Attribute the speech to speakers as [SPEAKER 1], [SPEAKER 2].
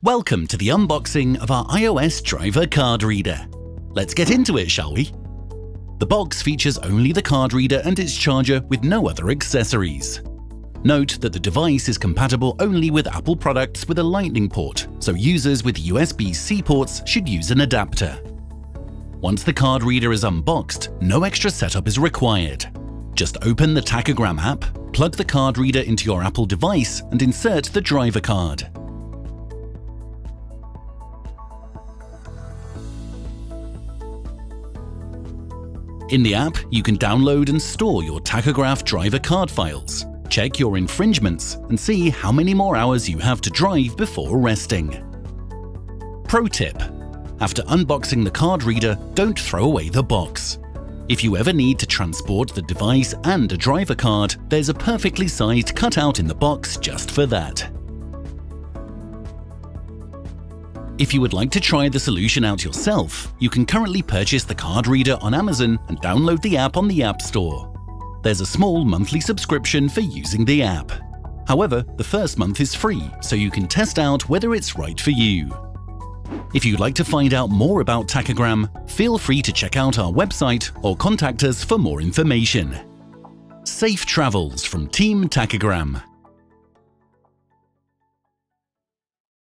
[SPEAKER 1] Welcome to the unboxing of our iOS driver card reader. Let's get into it, shall we? The box features only the card reader and its charger with no other accessories. Note that the device is compatible only with Apple products with a Lightning port, so users with USB-C ports should use an adapter. Once the card reader is unboxed, no extra setup is required. Just open the Tachogram app, plug the card reader into your Apple device and insert the driver card. In the app, you can download and store your tachograph driver card files, check your infringements, and see how many more hours you have to drive before resting. Pro tip: after unboxing the card reader, don't throw away the box. If you ever need to transport the device and a driver card, there's a perfectly sized cutout in the box just for that. If you would like to try the solution out yourself, you can currently purchase the card reader on Amazon and download the app on the App Store. There's a small monthly subscription for using the app. However, the first month is free, so you can test out whether it's right for you. If you'd like to find out more about Tachogram, feel free to check out our website or contact us for more information. Safe travels from Team Tachogram.